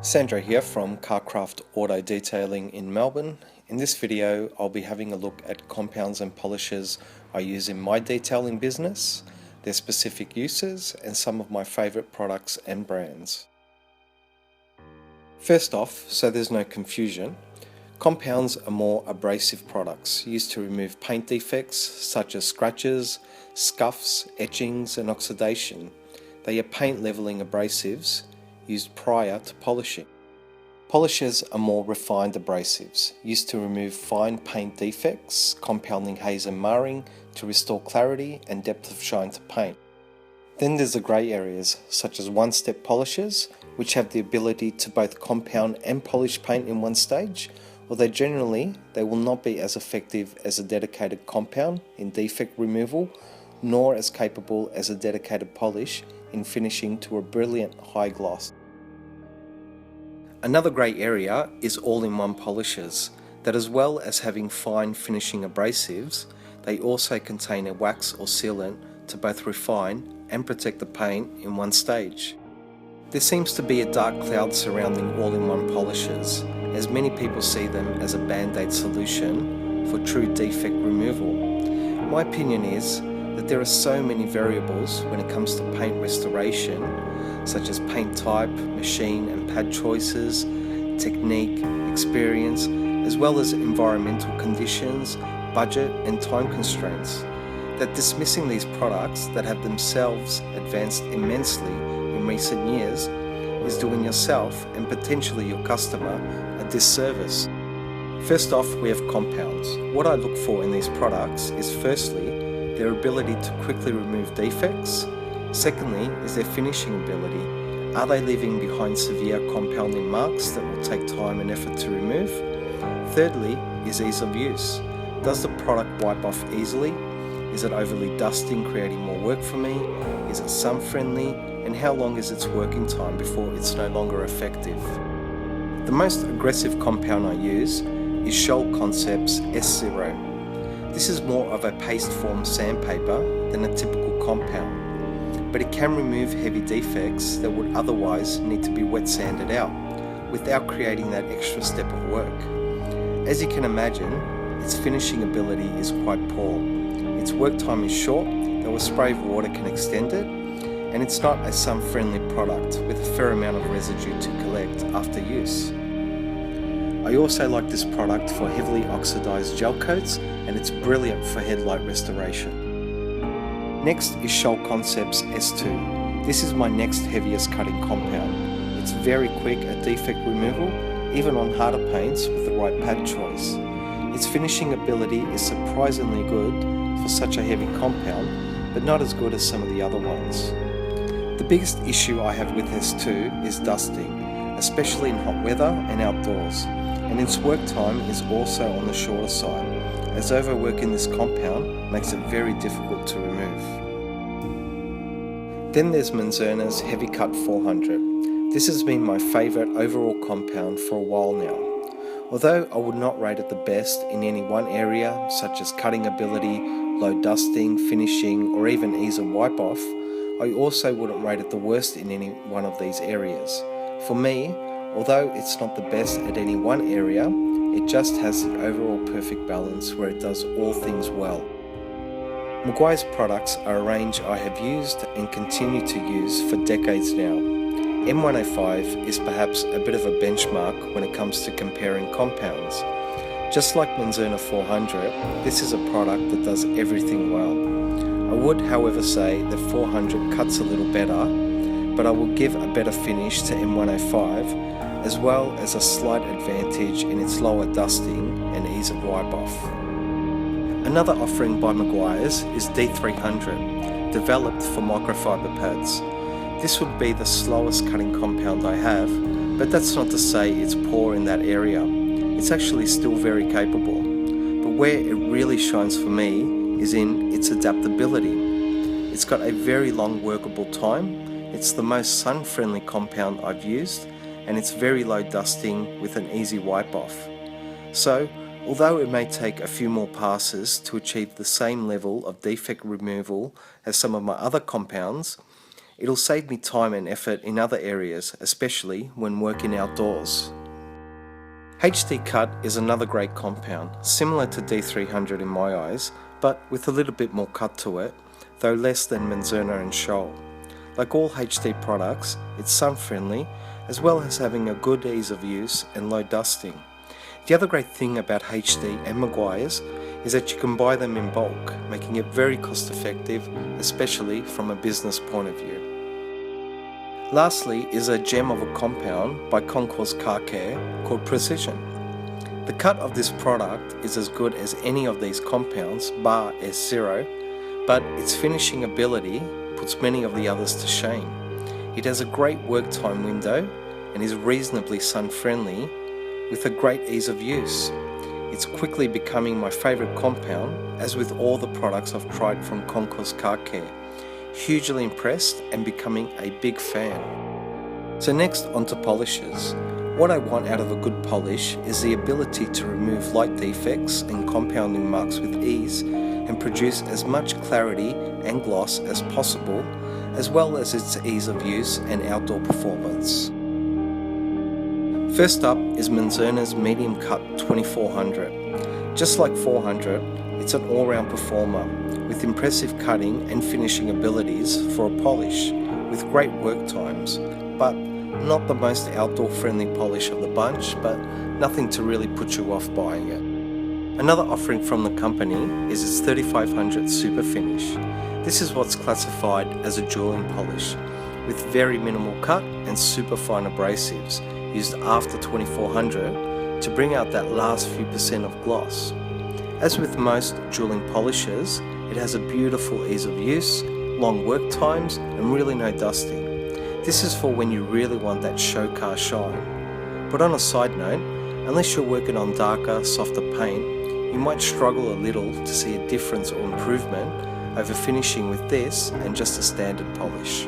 Sandro here from Carcraft Auto Detailing in Melbourne. In this video I'll be having a look at compounds and polishes I use in my detailing business, their specific uses and some of my favourite products and brands. First off, so there's no confusion, compounds are more abrasive products used to remove paint defects such as scratches, scuffs, etchings and oxidation. They are paint levelling abrasives used prior to polishing. Polishes are more refined abrasives, used to remove fine paint defects, compounding haze and marring to restore clarity and depth of shine to paint. Then there's the grey areas, such as one-step polishes, which have the ability to both compound and polish paint in one stage, although generally they will not be as effective as a dedicated compound in defect removal, nor as capable as a dedicated polish in finishing to a brilliant high gloss. Another grey area is all-in-one polishes, that as well as having fine finishing abrasives, they also contain a wax or sealant to both refine and protect the paint in one stage. There seems to be a dark cloud surrounding all-in-one polishes, as many people see them as a band-aid solution for true defect removal. My opinion is that there are so many variables when it comes to paint restoration, such as paint type, machine and pad choices, technique, experience, as well as environmental conditions, budget and time constraints, that dismissing these products that have themselves advanced immensely in recent years is doing yourself and potentially your customer a disservice. First off, we have compounds. What I look for in these products is firstly, their ability to quickly remove defects. Secondly is their finishing ability. Are they leaving behind severe compounding marks that will take time and effort to remove? Thirdly is ease of use. Does the product wipe off easily? Is it overly dusting, creating more work for me? Is it sun friendly? And how long is its working time before it's no longer effective? The most aggressive compound I use is Scholl Concepts S0. This is more of a paste form sandpaper than a typical compound, but it can remove heavy defects that would otherwise need to be wet sanded out without creating that extra step of work. As you can imagine, its finishing ability is quite poor. Its work time is short, though a spray of water can extend it, and it's not a sun-friendly product with a fair amount of residue to collect after use. I also like this product for heavily oxidized gel coats, and it's brilliant for headlight restoration. Next is Scholl Concepts S2. This is my next heaviest cutting compound. It's very quick at defect removal, even on harder paints with the right pad choice. Its finishing ability is surprisingly good for such a heavy compound, but not as good as some of the other ones. The biggest issue I have with S2 is dusting, especially in hot weather and outdoors, and its work time is also on the shorter side, as overwork in this compound makes it very difficult to remove. Then there's Menards Heavy Cut 400. This has been my favourite overall compound for a while now. Although I would not rate it the best in any one area, such as cutting ability, low dusting, finishing, or even ease of wipe off, I also wouldn't rate it the worst in any one of these areas. For me, although it's not the best at any one area, it just has the overall perfect balance where it does all things well. McGuires products are a range I have used and continue to use for decades now. M105 is perhaps a bit of a benchmark when it comes to comparing compounds. Just like Menards 400, this is a product that does everything well. I would, however, say that 400 cuts a little better, but I will give a better finish to M105, as well as a slight advantage in its lower dusting and ease of wipe off. Another offering by McGuires is D301, developed for microfiber pads. This would be the slowest cutting compound I have, but that's not to say it's poor in that area. It's actually still very capable, but where it really shines for me is in its adaptability. It's got a very long workable time, it's the most sun-friendly compound I've used, and it's very low dusting with an easy wipe off. So, although it may take a few more passes to achieve the same level of defect removal as some of my other compounds, It'll save me time and effort in other areas, especially when working outdoors. HD Cut is another great compound, similar to D300 in my eyes, but with a little bit more cut to it, though less than Menards and Scholl. Like all HD products, it's sun-friendly, as well as having a good ease of use and low dusting. The other great thing about HD and McGuires is that you can buy them in bulk, making it very cost effective, especially from a business point of view. Lastly is a gem of a compound by Concours Car Care called Precision. The cut of this product is as good as any of these compounds, bar S0, but its finishing ability puts many of the others to shame. It has a great work time window and is reasonably sun friendly with a great ease of use. It's quickly becoming my favourite compound, as with all the products I've tried from Concours Car Care. Hugely impressed and becoming a big fan. So next, onto polishes. What I want out of a good polish is the ability to remove light defects and compounding marks with ease and produce as much clarity and gloss as possible, as well as its ease of use and outdoor performance. First up is Menards Medium Cut 2400. Just like 400, it's an all-round performer with impressive cutting and finishing abilities for a polish with great work times, but not the most outdoor friendly polish of the bunch, but nothing to really put you off buying it. Another offering from the company is its 3500 Super Finish. This is what's classified as a jeweling polish, with very minimal cut and super fine abrasives used after 2400 to bring out that last few percent of gloss. As with most jeweling polishes, it has a beautiful ease of use, long work times and really no dusting. This is for when you really want that show car shine. But on a side note, unless you're working on darker, softer paint, you might struggle a little to see a difference or improvement over finishing with this and just a standard polish.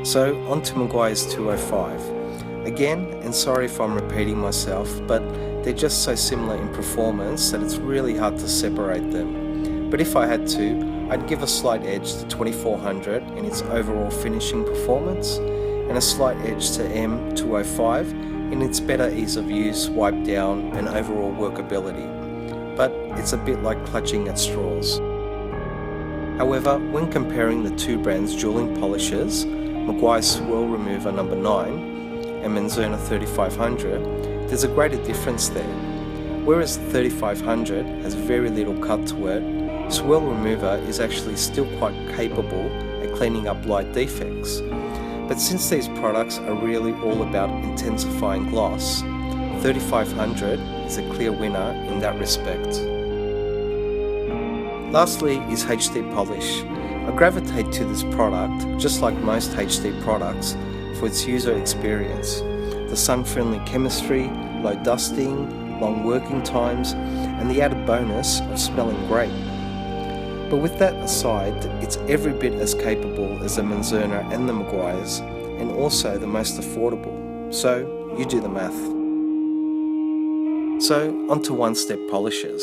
So onto McGuires 205. Again, and sorry if I'm repeating myself, but they're just so similar in performance that it's really hard to separate them. But if I had to, I'd give a slight edge to 2400 in its overall finishing performance, and a slight edge to M205 in its better ease of use, wipe down and overall workability. But it's a bit like clutching at straws. However, when comparing the two brands' jeweling polishes, McGuires Swirl Remover No. 9 and Menards 3500, there's a greater difference there. Whereas the 3500 has very little cut to it, Swirl Remover is actually still quite capable at cleaning up light defects. But since these products are really all about intensifying gloss, 3500 is a clear winner in that respect. Lastly is HD Polish. I gravitate to this product, just like most HD products, for its user experience. The sun-friendly chemistry, low dusting, long working times, and the added bonus of smelling great. But with that aside, it's every bit as capable as the Menards and the McGuires, and also the most affordable. So you do the math. So onto one-step polishes.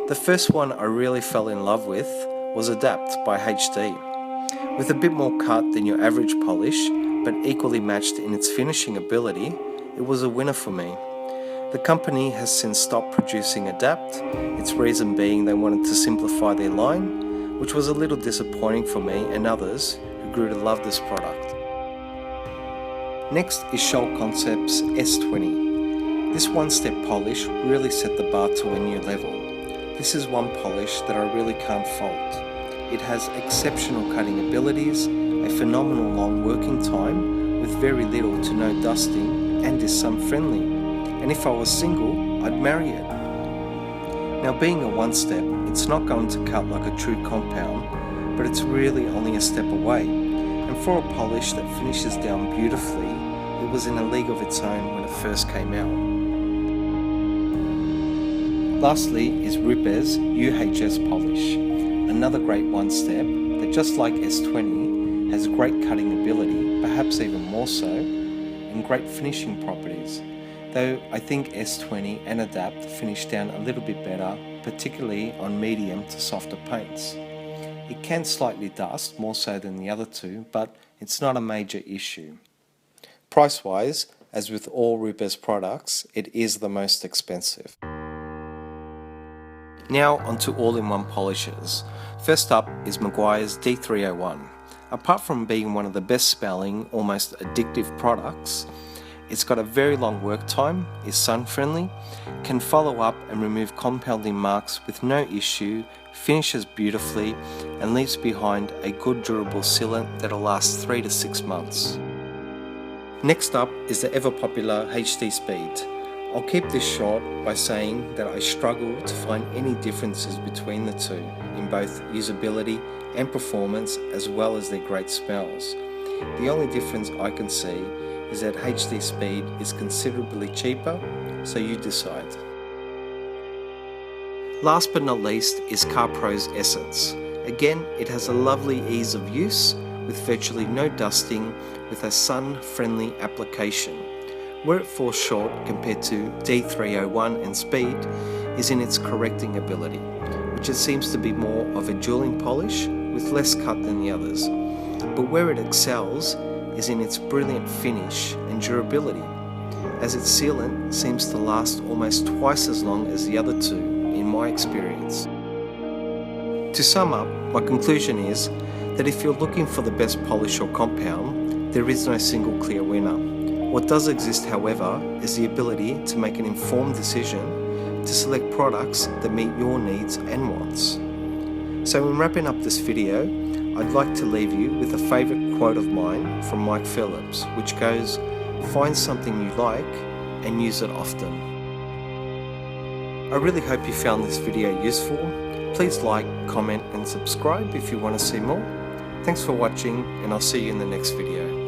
The first one I really fell in love with was Adapt by HD. With a bit more cut than your average polish, but equally matched in its finishing ability, it was a winner for me. The company has since stopped producing Adapt, its reason being they wanted to simplify their line, which was a little disappointing for me and others who grew to love this product. Next is Scholl Concepts S20. This one-step polish really set the bar to a new level. This is one polish that I really can't fault. It has exceptional cutting abilities, a phenomenal long working time with very little to no dusting, and is sun-friendly. And if I was single, I'd marry it. Now being a one-step, it's not going to cut like a true compound, but it's really only a step away. And for a polish that finishes down beautifully, it was in a league of its own when it first came out. Lastly is Rupes UHS Polish, another great one-step that, just like S20, has great cutting ability, perhaps even more so, and great finishing properties, though I think S20 and Adapt finish down a little bit better, particularly on medium to softer paints. It can slightly dust, more so than the other two, but it's not a major issue. Price-wise, as with all Rupes products, it is the most expensive. Now onto all-in-one polishers. First up is McGuires D301. Apart from being one of the best smelling, almost addictive products, it's got a very long work time, is sun friendly, can follow up and remove compounding marks with no issue, finishes beautifully and leaves behind a good durable sealant that'll last 3 to 6 months. Next up is the ever popular HD Speed. I'll keep this short by saying that I struggle to find any differences between the two in both usability and performance, as well as their great smells. The only difference I can see is that HD Speed is considerably cheaper, so you decide. Last but not least is CarPro's Essence. Again, it has a lovely ease of use with virtually no dusting, with a sun-friendly application. Where it falls short compared to D301 and Speed is in its correcting ability, which it seems to be more of a dueling polish with less cut than the others. But where it excels is in its brilliant finish and durability, as its sealant seems to last almost twice as long as the other two in my experience. To sum up, my conclusion is that if you're looking for the best polish or compound, there is no single clear winner. What does exist, however, is the ability to make an informed decision to select products that meet your needs and wants. So in wrapping up this video, I'd like to leave you with a favourite quote of mine from Mike Phillips, which goes, "Find something you like and use it often." I really hope you found this video useful. Please like, comment and subscribe if you want to see more. Thanks for watching, and I'll see you in the next video.